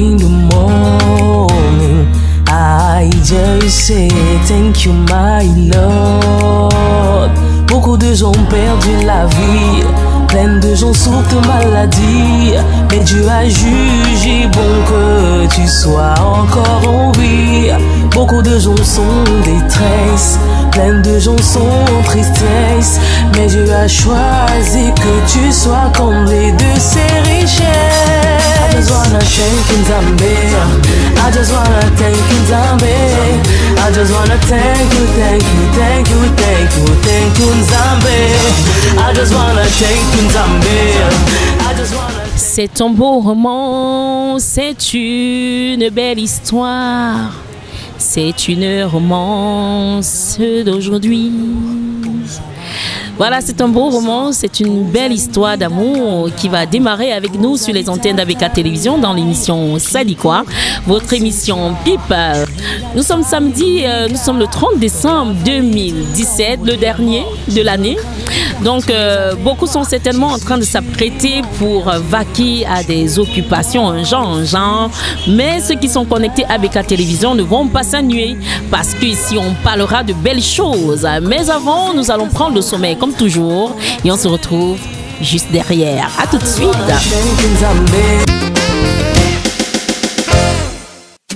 in the morning, I just say thank you my Lord. Beaucoup de gens ont perdu la vie, plein de gens souffrent de maladie, mais Dieu a jugé bon que tu sois encore en vie. Beaucoup de gens sont en détresse, plein de gens sont en tristesse, mais Dieu a choisi que tu sois comblé de ses richesses. I just wanna thank you, Nzambe. I just wanna thank you, Nzambe. I just wanna thank you, thank you, thank you, thank you, thank you, Nzambe. I just wanna thank you, Nzambe. I just wanna. C'est un beau roman, c'est une belle histoire. C'est une romance d'aujourd'hui. Voilà, c'est un beau roman, c'est une belle histoire d'amour qui va démarrer avec nous sur les antennes d'ABK Télévision dans l'émission Ça dit quoi, votre émission People. Nous sommes samedi, nous sommes le 30 décembre 2017, le dernier de l'année. Donc, beaucoup sont certainement en train de s'apprêter pour vaquer à des occupations, un genre. Mais ceux qui sont connectés à ABK Télévision ne vont pas s'ennuyer parce qu'ici, on parlera de belles choses. Mais avant, nous allons prendre le sommet comme toujours et on se retrouve juste derrière. À tout de suite.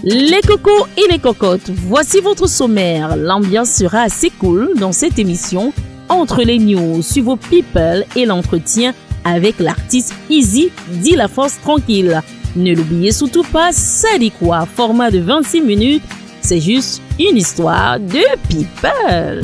Les cocos et les cocottes, voici votre sommaire. L'ambiance sera assez cool dans cette émission. Entre les news sur vos people et l'entretien avec l'artiste Easy, dit la force tranquille. Ne l'oubliez surtout pas, ça dit quoi, format de 26 minutes, c'est juste une histoire de people.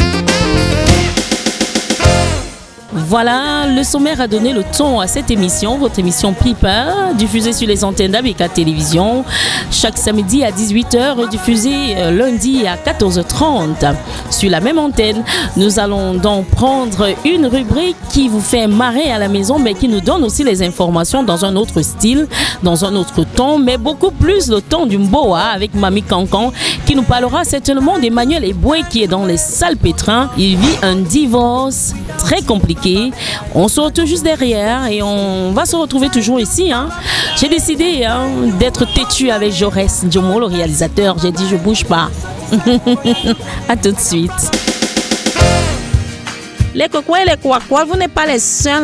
Voilà, le sommaire a donné le ton à cette émission, votre émission People, diffusée sur les antennes d'ABK Télévision, chaque samedi à 18h, diffusée lundi à 14h30. Sur la même antenne, nous allons donc prendre une rubrique qui vous fait marrer à la maison, mais qui nous donne aussi les informations dans un autre style, dans un autre ton, mais beaucoup plus le ton du Mboa avec Mamie Cancan, qui nous parlera certainement d'Emmanuel Eboué qui est dans les salpêtrins. Il vit un divorce très compliqué. On se retrouve juste derrière et on va se retrouver toujours ici. J'ai décidé d'être têtu avec Jaurès Djomo, le réalisateur. J'ai dit je bouge pas. À tout de suite. Les cocos et les quoi, vous n'êtes pas les seuls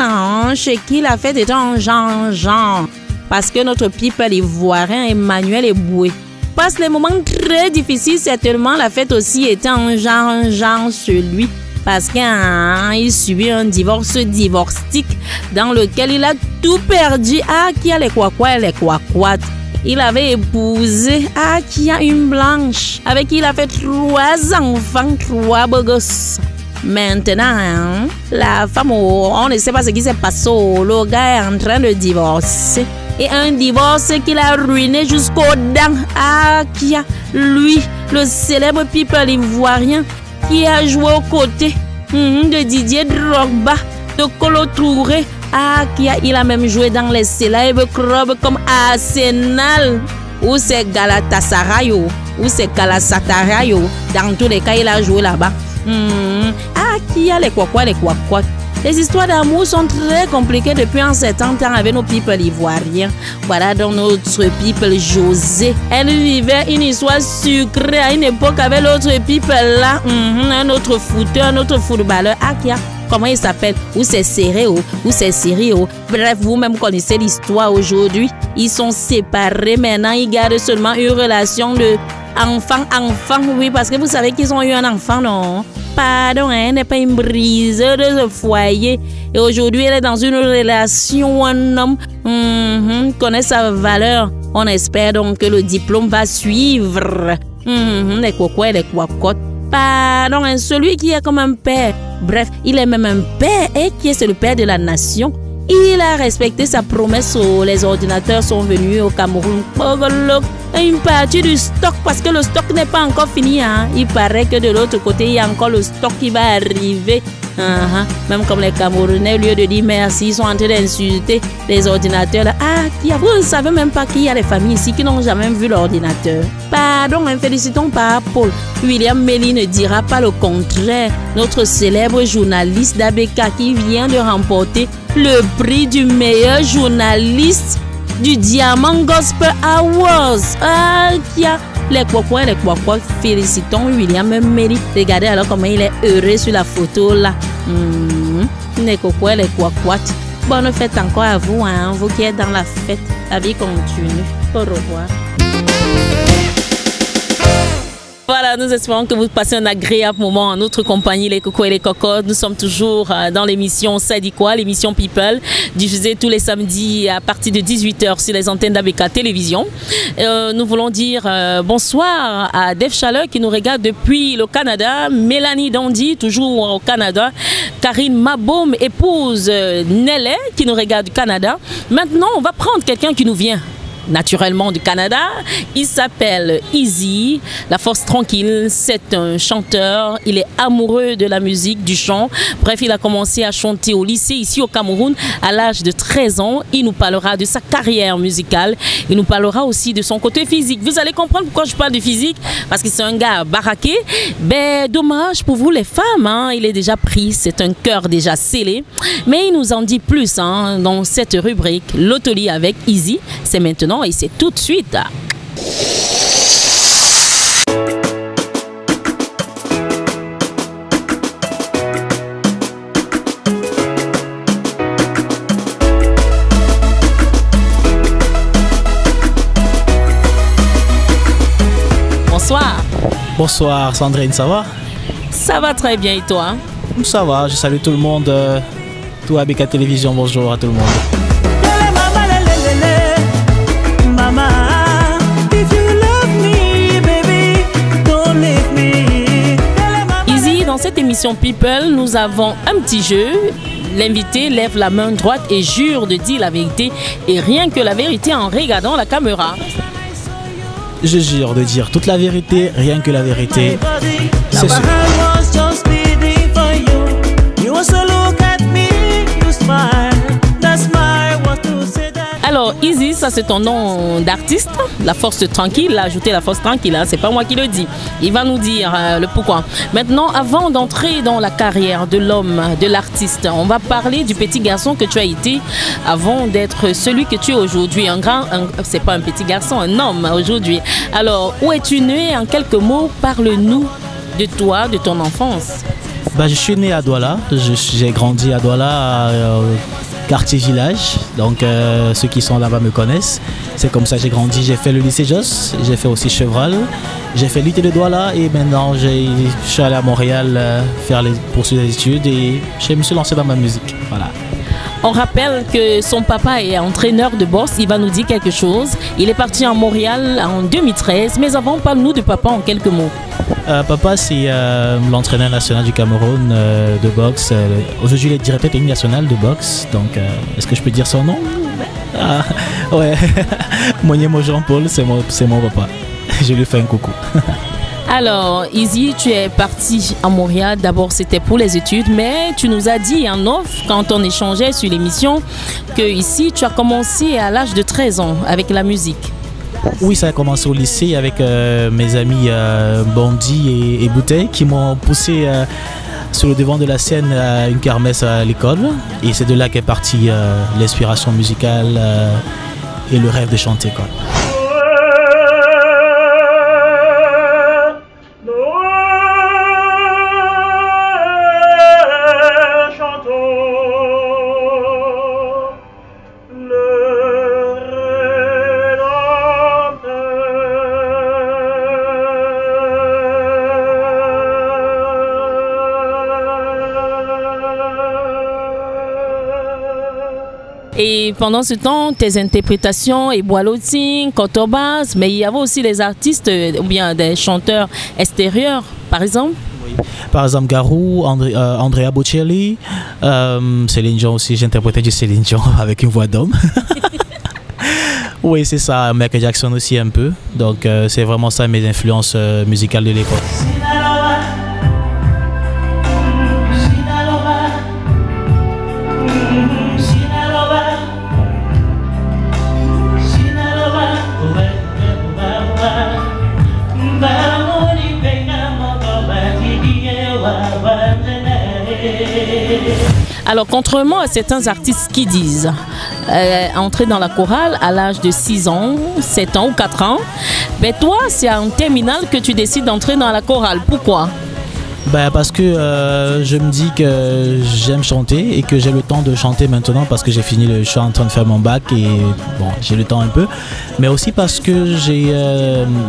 chez qui la fête est en genre. Parce que notre people ivoirien Emmanuel Eboué passe les moments très difficiles. Certainement la fête aussi était en genre chez lui. Parce qu'il subit un divorce divorcetique dans lequel il a tout perdu. Qui a les quoi et les quoi. Il avait épousé qui a une blanche avec qui il a fait 3 enfants, 3 beaux gosses. Maintenant, la femme, on ne sait pas ce qui s'est passé. Le gars est en train de divorcer. Et un divorce qu'il a ruiné jusqu'aux dents. Qui a, lui, le célèbre people ivoirien, qui a joué aux côtés de Didier Drogba, de Kolo Touré. Il a même joué dans les célèbres clubs comme Arsenal, ou c'est Galatasaray, ou c'est Galatasaray. Dans tous les cas, il a joué là-bas. Qui a les quoi. Les histoires d'amour sont très compliquées depuis un certain temps avec nos people ivoiriens. Voilà donc notre people José. Elle vivait une histoire sucrée à une époque avec l'autre people là. Un autre footeur, un autre footballeur. Comment il s'appelle? Ou c'est Sereo, ou c'est Sirio. Bref, vous-même connaissez l'histoire aujourd'hui. Ils sont séparés maintenant. Ils gardent seulement une relation de enfant. Oui, parce que vous savez qu'ils ont eu un enfant, non? Pardon, elle n'est pas une briseuse de foyer. Et aujourd'hui, elle est dans une relation où un homme connaît sa valeur. On espère donc que le diplôme va suivre. Les cocos et les cocottes. Pardon, celui qui est comme un père. Bref, il est même un père et qui est le père de la nation. Il a respecté sa promesse. Les ordinateurs sont venus au Cameroun. Une partie du stock, parce que le stock n'est pas encore fini. Il paraît que de l'autre côté, il y a encore le stock qui va arriver. Même comme les Camerounais, au lieu de dire merci, ils sont en train d'insulter les ordinateurs. Vous ne savez même pas qu'il y a des familles ici qui n'ont jamais vu l'ordinateur. Pardon, félicitons par Paul. William Melly ne dira pas le contraire. Notre célèbre journaliste d'ABK qui vient de remporter le prix du meilleur journaliste du Diamant Gospel Awards. Ah, qui a les quoi, félicitons William Meri. Regardez alors comment il est heureux sur la photo là. Les quoi. Bonne fête encore à vous, hein, vous qui êtes dans la fête. La vie continue. Au revoir. Voilà, nous espérons que vous passez un agréable moment en notre compagnie, les cocos et les cocottes. Nous sommes toujours dans l'émission Ça dit quoi, l'émission People, diffusée tous les samedis à partir de 18h sur les antennes d'ABK Télévision. Nous voulons dire bonsoir à Dave Chaleur qui nous regarde depuis le Canada, Mélanie Dandy, toujours au Canada, Karine Maboum, épouse Nelly, qui nous regarde du Canada. Maintenant, on va prendre quelqu'un qui nous vient naturellement du Canada. Il s'appelle Easy, la force tranquille. C'est un chanteur, il est amoureux de la musique, du chant. Bref, il a commencé à chanter au lycée ici au Cameroun à l'âge de 13 ans. Il nous parlera de sa carrière musicale. Il nous parlera aussi de son côté physique. Vous allez comprendre pourquoi je parle de physique, parce que c'est un gars baraqué. Ben, dommage pour vous les femmes, hein. Il est déjà pris, c'est un cœur déjà scellé. Mais il nous en dit plus hein, dans cette rubrique L'Hôtelier avec Easy. C'est maintenant et c'est tout de suite. Bonsoir. Bonsoir Sandrine, ça va? Ça va très bien et toi? Ça va, je salue tout le monde, tout ABK Télévision, bonjour à tout le monde. Dans cette émission People, nous avons un petit jeu. L'invité lève la main droite et jure de dire la vérité et rien que la vérité en regardant la caméra. Je jure de dire toute la vérité, rien que la vérité. C'est sûr. Alors, Easy, ça c'est ton nom d'artiste, la force tranquille, il a ajouté la force tranquille, hein, c'est pas moi qui le dis. Il va nous dire le pourquoi. Maintenant, avant d'entrer dans la carrière de l'homme, de l'artiste, on va parler du petit garçon que tu as été avant d'être celui que tu es aujourd'hui. C'est pas un petit garçon, un homme aujourd'hui. Alors, où es-tu né? En quelques mots, parle-nous de toi, de ton enfance. Bah, je suis né à Douala, j'ai grandi à Douala, quartier village, donc ceux qui sont là-bas me connaissent. C'est comme ça que j'ai grandi, j'ai fait le lycée Joss, j'ai fait aussi Chevral, j'ai fait l'UT de Douala et maintenant je suis allé à Montréal poursuivre les études et je me suis lancé dans ma musique. Voilà. On rappelle que son papa est entraîneur de boxe, il va nous dire quelque chose. Il est parti à Montréal en 2013, mais avant, parle-nous de papa en quelques mots. Papa, c'est l'entraîneur national du Cameroun de boxe. Aujourd'hui, il est directeur technique national de boxe. Donc, est-ce que je peux dire son nom? Ouais, Monyemo Jean-Paul, c'est mon papa. Je lui fais un coucou. Alors, Easy, tu es parti à Montréal. D'abord, c'était pour les études, mais tu nous as dit en off, quand on échangeait sur l'émission, que ici, tu as commencé à l'âge de 13 ans avec la musique. Oui, ça a commencé au lycée avec mes amis Bondy et Bouteille qui m'ont poussé sur le devant de la scène à une kermesse à l'école. Et c'est de là qu'est partie l'inspiration musicale et le rêve de chanter, quoi. Et pendant ce temps, tes interprétations, et Boiloting, Cotobas, mais il y avait aussi les artistes ou bien des chanteurs extérieurs, par exemple. Oui. Par exemple, Garou, Andrea Bocelli, Céline Dion aussi, j'interprétais du Céline Dion avec une voix d'homme. Oui, c'est ça, Michael Jackson aussi un peu. Donc, c'est vraiment ça mes influences musicales de l'époque. Alors, contrairement à certains artistes qui disent entrer dans la chorale à l'âge de 6 ans, 7 ans ou 4 ans. Mais toi, c'est en terminale que tu décides d'entrer dans la chorale. Pourquoi? Parce que je me dis que j'aime chanter et que j'ai le temps de chanter maintenant parce que j'ai fini je suis en train de faire mon bac et bon, j'ai le temps un peu. Mais aussi parce que j'ai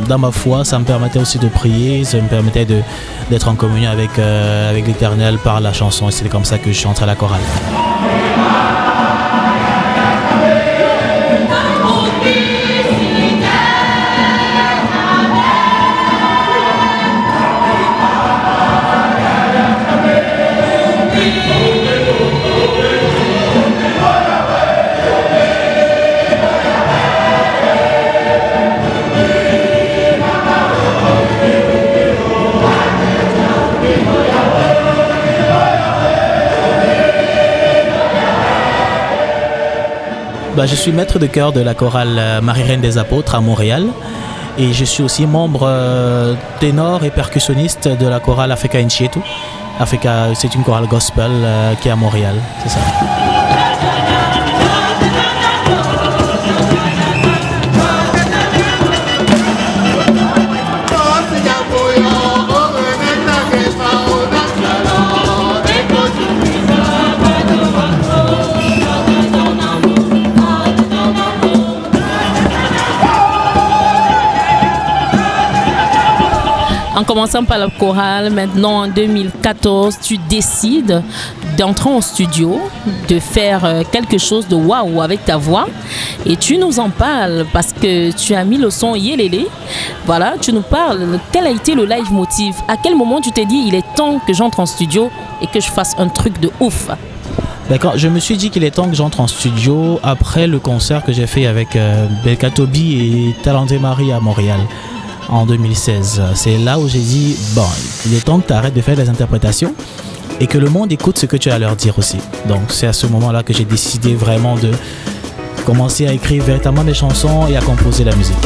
dans ma foi, ça me permettait aussi de prier, ça me permettait d'être en communion avec l'Éternel par la chanson. Et c'est comme ça que je suis entré à la chorale. Je suis maître de chœur de la chorale Marie-Reine des Apôtres à Montréal et je suis aussi membre ténor et percussionniste de la chorale Africa Inchietu. Africa, c'est une chorale gospel qui est à Montréal, c'est ça. En commençant par la chorale, maintenant en 2014, tu décides d'entrer en studio, de faire quelque chose de waouh avec ta voix. Et tu nous en parles parce que tu as mis le son Yelele. Voilà, tu nous parles. Quel a été le live motive? À quel moment tu t'es dit il est temps que j'entre en studio et que je fasse un truc de ouf? D'accord, je me suis dit qu'il est temps que j'entre en studio après le concert que j'ai fait avec Belka Toby et Talenté Marie à Montréal. En 2016. C'est là où j'ai dit, bon, il est temps que tu arrêtes de faire des interprétations et que le monde écoute ce que tu as à leur dire aussi. Donc c'est à ce moment-là que j'ai décidé vraiment de commencer à écrire véritablement des chansons et à composer la musique.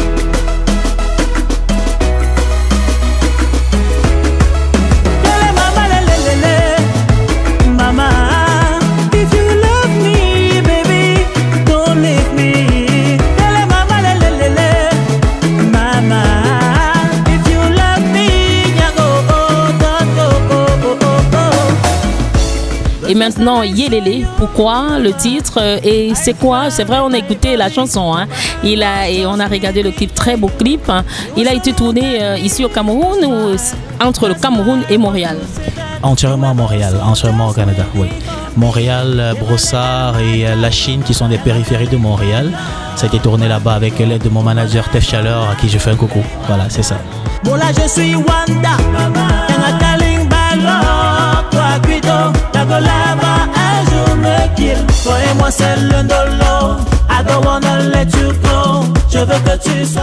Et maintenant, Yelele, pourquoi le titre et c'est quoi? C'est vrai, on a écouté la chanson, hein. Et on a regardé le clip, très beau clip. Il a été tourné ici au Cameroun ou entre le Cameroun et Montréal? Entièrement à Montréal, entièrement au Canada, oui. Montréal, Brossard et la Chine qui sont des périphéries de Montréal. Ça a été tourné là-bas avec l'aide de mon manager Tef Chaleur à qui je fais un coucou. Voilà, c'est ça. Bon là je suis Wanda.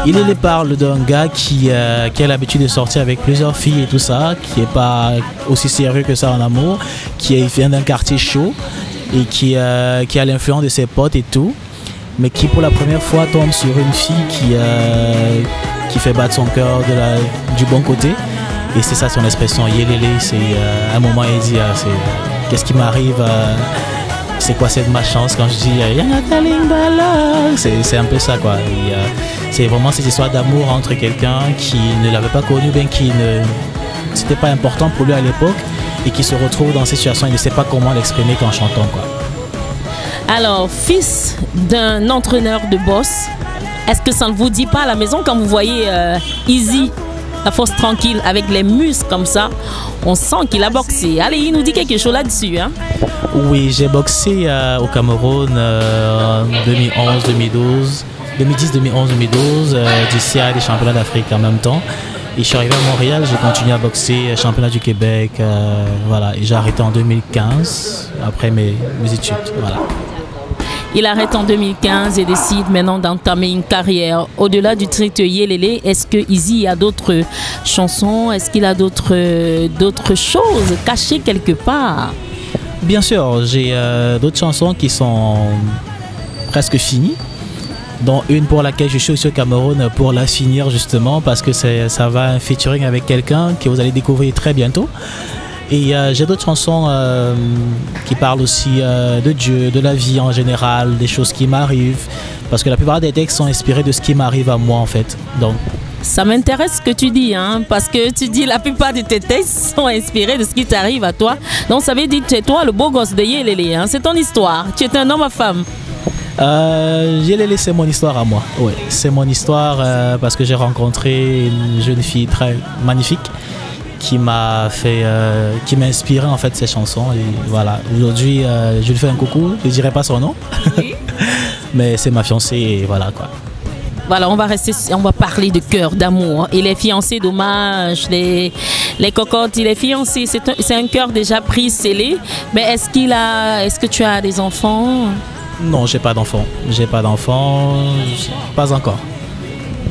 Il parle d'un gars qui a l'habitude de sortir avec plusieurs filles et tout ça, qui n'est pas aussi sérieux que ça en amour, qui vient d'un quartier chaud et qui a l'influence de ses potes et tout, mais qui pour la première fois tombe sur une fille qui fait battre son cœur du bon côté. Et c'est ça son expression, Yelele, c'est un moment il dit qu'est-ce qui m'arrive, c'est quoi cette ma chance quand je dis c'est un peu ça quoi. C'est vraiment cette histoire d'amour entre quelqu'un qui ne l'avait pas connu, bien qui ne c'était pas important pour lui à l'époque et qui se retrouve dans cette situation, il ne sait pas comment l'exprimer qu'en chantant quoi. Alors, fils d'un entraîneur de boss, est-ce que ça ne vous dit pas à la maison quand vous voyez Easy, la force tranquille, avec les muscles comme ça, on sent qu'il a boxé. Allez, il nous dit quelque chose là-dessus. Hein? Oui, j'ai boxé au Cameroun en 2011, 2012, 2010, 2011, 2012, d'ici à des championnats d'Afrique en même temps. Et je suis arrivé à Montréal, j'ai continué à boxer, championnat du Québec, voilà. Et j'ai arrêté en 2015, après mes études, voilà. Il arrête en 2015 et décide maintenant d'entamer une carrière. Au-delà du titre Yelele, est-ce que Easy a d'autres chansons? Est-ce qu'il a d'autres choses cachées quelque part? Bien sûr, j'ai d'autres chansons qui sont presque finies, dont une pour laquelle je suis aussi au Cameroun pour la finir justement, parce que ça va un featuring avec quelqu'un que vous allez découvrir très bientôt. Et j'ai d'autres chansons qui parlent aussi de Dieu, de la vie en général, des choses qui m'arrivent. Parce que la plupart des textes sont inspirés de ce qui m'arrive à moi en fait. Donc, ça m'intéresse ce que tu dis, hein, parce que tu dis la plupart de tes textes sont inspirés de ce qui t'arrive à toi. Donc ça veut dire que tu es toi le beau gosse de Yelele, hein, c'est ton histoire. Tu es un homme à femme. Yelele, c'est mon histoire à moi. Ouais, c'est mon histoire parce que j'ai rencontré une jeune fille très magnifique qui m'a inspiré en fait ces chansons. Et voilà, aujourd'hui, je lui fais un coucou. Je ne dirai pas son nom, oui. Mais c'est ma fiancée et voilà quoi. Voilà, on va parler de cœur, d'amour. Il est fiancé, dommage, les cocottes, il est fiancé. C'est un cœur déjà pris, scellé. Mais est-ce que tu as des enfants? Non, j'ai pas d'enfants. J'ai pas d'enfants, pas encore.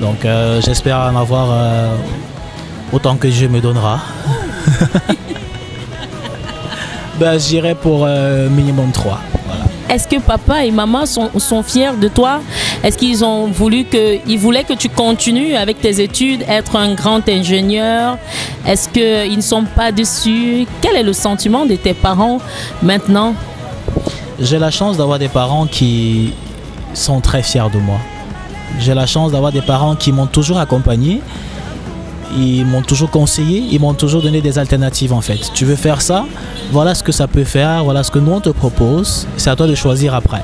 Donc j'espère en avoir autant que Dieu me donnera. Ben, j'irai pour minimum 3. Voilà. Est-ce que papa et maman sont fiers de toi? Est-ce qu'ils voulaient que tu continues avec tes études, être un grand ingénieur? Est-ce qu'ils ne sont pas dessus? Quel est le sentiment de tes parents maintenant? J'ai la chance d'avoir des parents qui sont très fiers de moi. J'ai la chance d'avoir des parents qui m'ont toujours accompagné. Ils m'ont toujours conseillé, ils m'ont toujours donné des alternatives en fait. Tu veux faire ça? Voilà ce que ça peut faire, voilà ce que nous on te propose. C'est à toi de choisir après.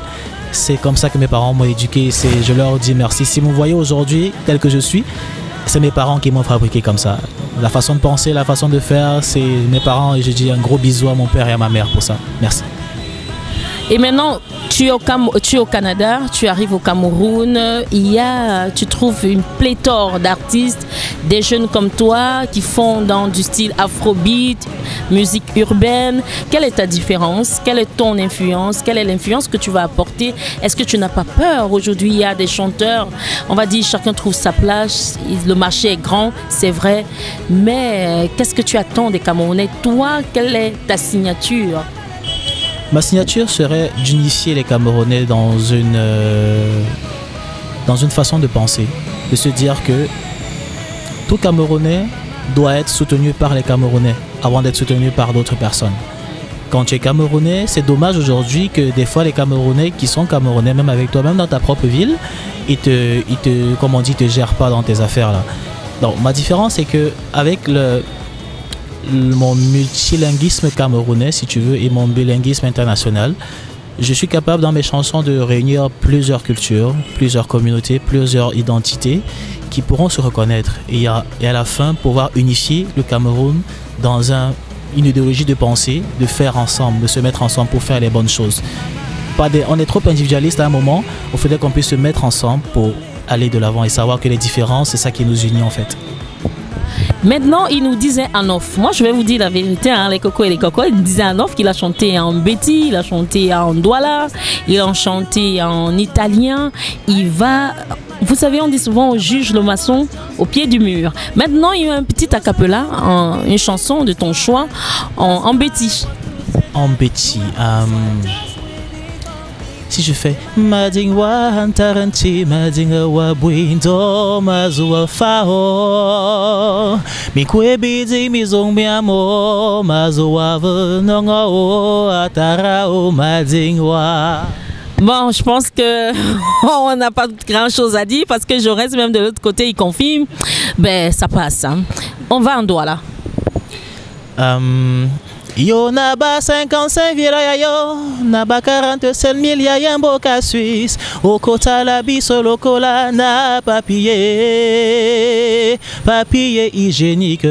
C'est comme ça que mes parents m'ont éduqué. Je leur dis merci. Si vous me voyez aujourd'hui tel que je suis, c'est mes parents qui m'ont fabriqué comme ça. La façon de penser, la façon de faire, c'est mes parents. Et je dis un gros bisou à mon père et à ma mère pour ça. Merci. Et maintenant, tu es au Canada, tu arrives au Cameroun, tu trouves une pléthore d'artistes, des jeunes comme toi qui font dans du style afrobeat, musique urbaine. Quelle est ta différence? Quelle est ton influence? Quelle est l'influence que tu vas apporter? Est-ce que tu n'as pas peur? Aujourd'hui, il y a des chanteurs, on va dire chacun trouve sa place, le marché est grand, c'est vrai, mais qu'est-ce que tu attends des Camerounais? Toi, quelle est ta signature? Ma signature serait d'unifier les Camerounais dans une façon de penser, de se dire que tout Camerounais doit être soutenu par les Camerounais avant d'être soutenu par d'autres personnes. Quand tu es Camerounais, c'est dommage aujourd'hui que des fois les Camerounais qui sont Camerounais, même avec toi, même dans ta propre ville, ils te gèrent pas dans tes affaires là. Donc ma différence c'est que avec mon multilinguisme camerounais, si tu veux, et mon bilinguisme international, je suis capable dans mes chansons de réunir plusieurs cultures, plusieurs communautés, plusieurs identités qui pourront se reconnaître et à la fin pouvoir unifier le Cameroun dans une idéologie de pensée, de faire ensemble, de se mettre ensemble pour faire les bonnes choses. On est trop individualiste à un moment, il faudrait qu'on puisse se mettre ensemble pour aller de l'avant et savoir que les différences, c'est ça qui nous unit en fait. Maintenant, il nous disait en off. Moi, je vais vous dire la vérité, hein, les cocos et les cocos. Il disait en off qu'il a chanté en Béti, il a chanté en Douala, il a chanté en italien. Vous savez, on dit souvent on juge le maçon au pied du mur. Maintenant, il y a un petit acapella, une chanson de ton choix en Béti. En Béti. Si je fais Madingwa Antaranti Madingawa Buindo Mazua Fao Mikwebidi Mizongmiamo Mazua Venongo Atarao Madingwa. Bon, je pense que on n'a pas grand chose à dire parce que Jaurès, même de l'autre côté, il confirme. Ben, ça passe. Hein. On va en Douala. Yo naba 55 vira yo naba 47 000 ya yamboka Suisse au kota la biso lokola na papier hygiénique.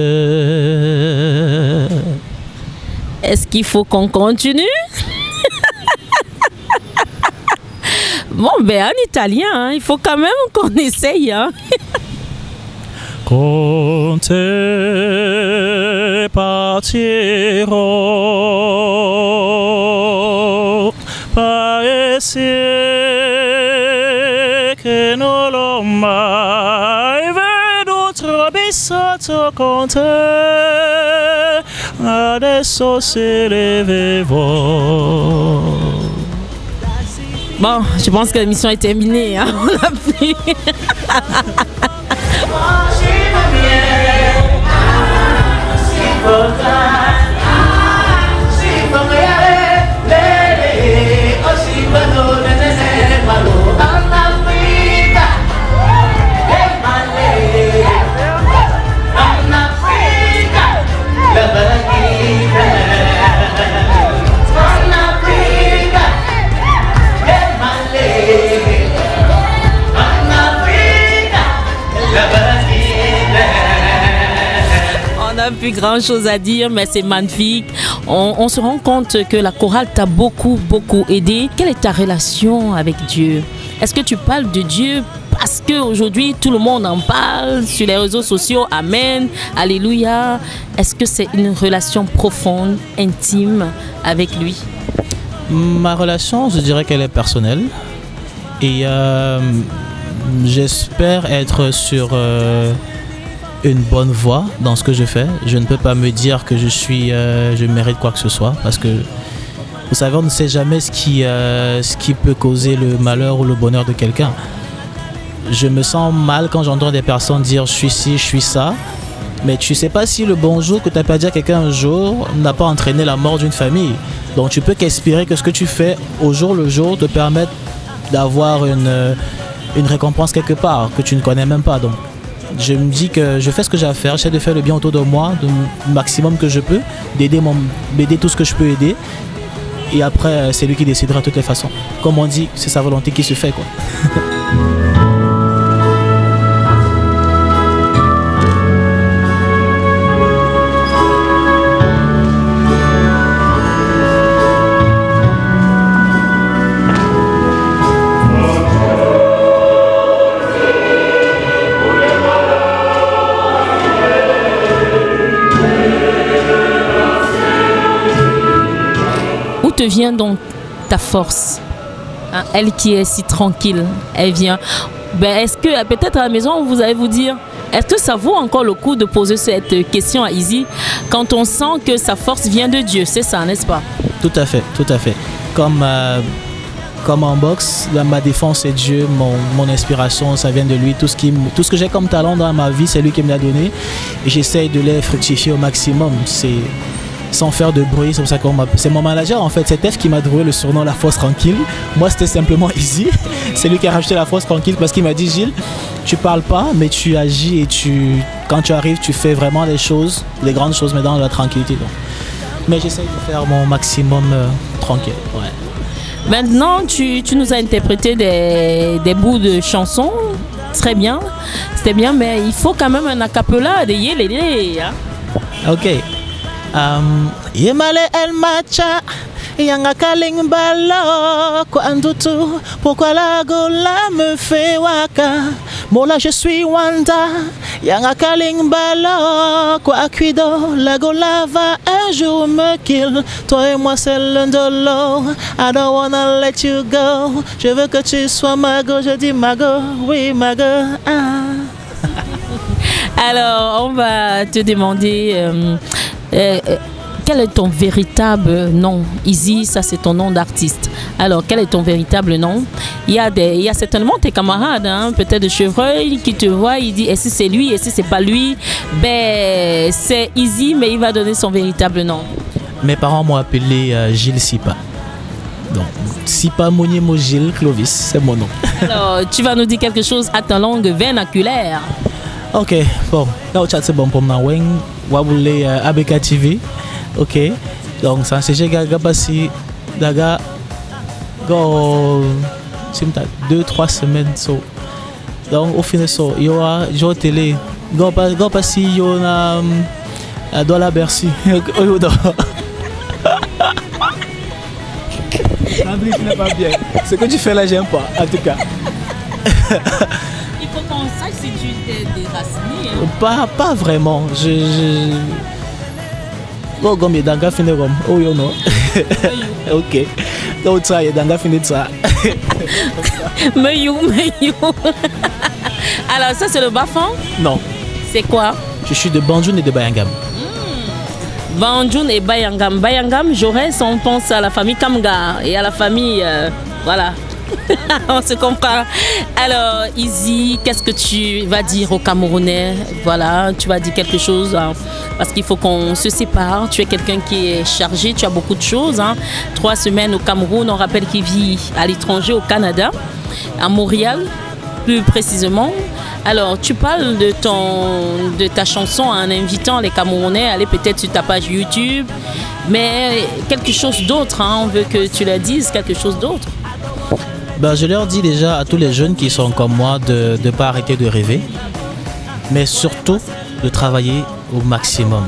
Est-ce qu'il faut qu'on continue? Bon, ben en italien, hein, il faut quand même qu'on essaye. Hein. Con te partirò, paese che non l'ho mai veduto bisotto con te, adesso se le vevo. Bon, je pense que l'émission est terminée. Hein. On n'a plus. n'a plus grand chose à dire, mais c'est magnifique. On se rend compte que la chorale t'a beaucoup aidé. Quelle est ta relation avec Dieu? Est-ce que tu parles de Dieu parce qu'aujourd'hui tout le monde en parle sur les réseaux sociaux? Amen, alléluia. Est-ce que c'est une relation profonde, intime avec lui? Ma relation, je dirais qu'elle est personnelle. Et j'espère être sur une bonne voie dans ce que je fais. Je ne peux pas me dire que je mérite quoi que ce soit, parce que vous savez, on ne sait jamais ce qui peut causer le malheur ou le bonheur de quelqu'un. Je me sens mal quand j'entends des personnes dire je suis ci, je suis ça, mais tu ne sais pas si le bonjour que tu as pas dit à quelqu'un un jour n'a pas entraîné la mort d'une famille. Donc tu peux qu'espérer que ce que tu fais au jour le jour te permette d'avoir une récompense quelque part que tu ne connais même pas. Donc je me dis que je fais ce que j'ai à faire, j'essaie de faire le bien autour de moi, du maximum que je peux, d'aider tout ce que je peux aider. Et après, c'est lui qui décidera de toutes les façons. Comme on dit, c'est sa volonté qui se fait, quoi. Te vient donc ta force, hein? Elle qui est si tranquille, elle vient. Ben, est-ce que peut-être à la maison vous allez vous dire, est-ce que ça vaut encore le coup de poser cette question à Izzy quand on sent que sa force vient de Dieu? C'est ça, n'est-ce pas? Tout à fait, tout à fait. Comme en boxe, ma défense c'est Dieu, mon inspiration ça vient de lui. Tout ce que j'ai comme talent dans ma vie, c'est lui qui me l'a donné. Et j'essaye de les fructifier au maximum. Sans faire de bruit, c'est pour ça qu'on m'appelle. C'est mon manager en fait, c'est F qui m'a trouvé le surnom La Force Tranquille. Moi c'était simplement Izzy. C'est lui qui a rajouté La Force Tranquille parce qu'il m'a dit Gilles, tu parles pas mais tu agis et quand tu arrives tu fais vraiment les choses, les grandes choses mais dans la tranquillité. Donc. Mais j'essaye de faire mon maximum tranquille. Ouais. Maintenant tu nous as interprété des bouts de chansons, très bien, c'était bien, mais il faut quand même un acapella de yélélé. Hein? Ok. Yemale el macha Yanga kaling balo Kwa andutu Pourquoi la gola me fait waka Mola je suis Wanda Yanga kaling balo Kwa cuido La gola va un jour me kill Toi et moi c'est l'un de l'eau I don't wanna let you go Je veux que tu sois ma go Je dis ma go Oui ma go Alors on va te demander quel est ton véritable nom? Izzy, ça c'est ton nom d'artiste. Alors, quel est ton véritable nom? Il y a certainement tes camarades, hein, peut-être de Chevreuil, qui te voient, ils disent, et si c'est lui, et si c'est pas lui? Ben, c'est Izzy, mais il va donner son véritable nom. Mes parents m'ont appelé Gilles Sipa. Donc, Sipa Moniemo Gilles Clovis, c'est mon nom. Alors, tu vas nous dire quelque chose à ta langue vernaculaire. Ok, bon, là au chat c'est bon pour moi. Wabule ABK TV, ok. Donc ça c'est j'ai passé daga go 2-3 semaines so. Donc au final so yo a jo télé go passer yo na dans la Bercy. André qui n'est pas bien. Ce que tu fais là j'aime pas en tout cas. Il faut qu'on sache si tu t'es déraciné. Pas vraiment. Oh, comme il danga fini comme. Oh, you know. Ok. Donc ça, il danga fini ça. Mais you. Alors ça c'est le bas-fond? Non. C'est quoi? Je suis de Banjoun et de Bayangam. Banjoun et Bayangam. Bayangam, Jaurès, on pense à la famille Kamga et à la famille, voilà. On se comprend. Alors, Izzy, qu'est-ce que tu vas dire aux Camerounais? Voilà, tu vas dire quelque chose hein, parce qu'il faut qu'on se sépare. Tu es quelqu'un qui est chargé, tu as beaucoup de choses. Hein. 3 semaines au Cameroun, on rappelle qu'il vit à l'étranger, au Canada, à Montréal, plus précisément. Alors, tu parles de ta chanson en invitant les Camerounais à aller peut-être sur ta page YouTube, mais quelque chose d'autre. Hein, on veut que tu leur dises quelque chose d'autre. Ben, je leur dis déjà à tous les jeunes qui sont comme moi de ne pas arrêter de rêver, mais surtout de travailler au maximum.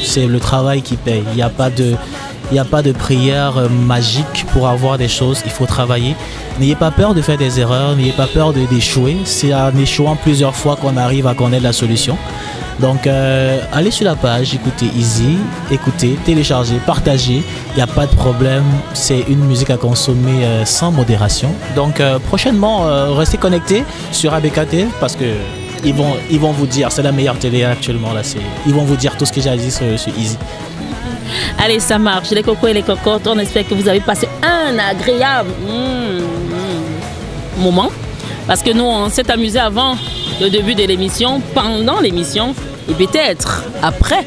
C'est le travail qui paye. Il n'y a pas de prière magique pour avoir des choses. Il faut travailler. N'ayez pas peur de faire des erreurs. N'ayez pas peur d'échouer. C'est en échouant plusieurs fois qu'on arrive à connaître la solution. Donc, allez sur la page, écoutez Easy, écoutez, téléchargez, partagez. Il n'y a pas de problème. C'est une musique à consommer sans modération. Donc, prochainement, restez connectés sur ABKT parce que ils vont vous dire, c'est la meilleure télé actuellement. Là, ils vont vous dire tout ce que j'ai à dire sur Easy. Allez, ça marche. Les cocos et les cocottes, on espère que vous avez passé un agréable moment. Parce que nous, on s'est amusé avant le début de l'émission, pendant l'émission et peut-être après.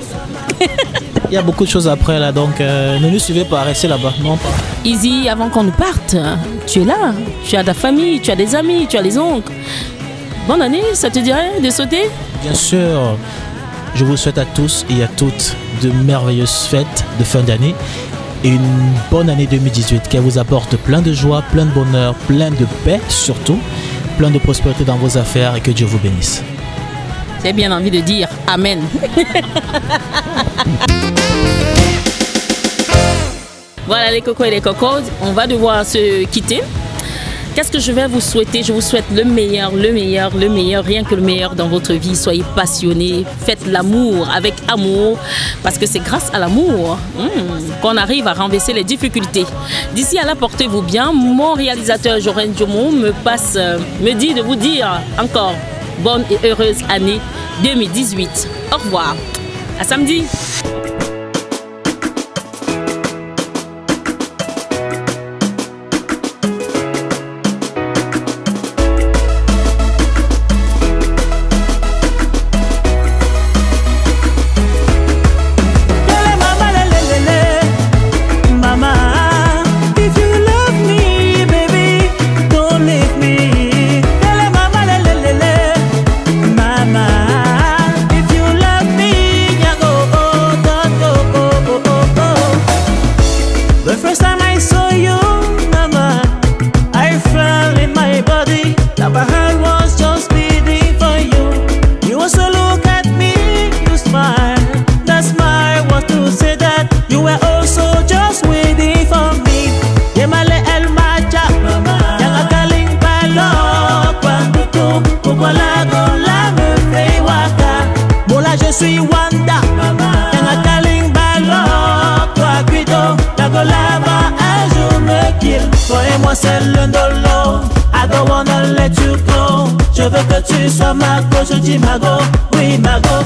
Il y a beaucoup de choses après là, donc ne nous suivez pas, restez là-bas. Non, pas. Easy, avant qu'on nous parte, tu es là. Tu as ta famille, tu as des amis, tu as les oncles. Bonne année, ça te dirait de sauter? Bien sûr, je vous souhaite à tous et à toutes de merveilleuses fêtes de fin d'année et une bonne année 2018 qui vous apporte plein de joie, plein de bonheur, plein de paix surtout, plein de prospérité dans vos affaires et que Dieu vous bénisse. J'ai bien envie de dire Amen. Voilà les cocos et les cocos, on va devoir se quitter. Qu'est-ce que je vais vous souhaiter? Je vous souhaite le meilleur, le meilleur, le meilleur, rien que le meilleur dans votre vie. Soyez passionnés, faites l'amour avec amour, parce que c'est grâce à l'amour qu'on arrive à renverser les difficultés. D'ici à là, portez-vous bien. Mon réalisateur Joren Djomo me dit de vous dire encore bonne et heureuse année 2018. Au revoir. À samedi. C'est le dolo, I don't wanna let you go. Je veux que tu sois ma go, je dis ma go, oui ma go.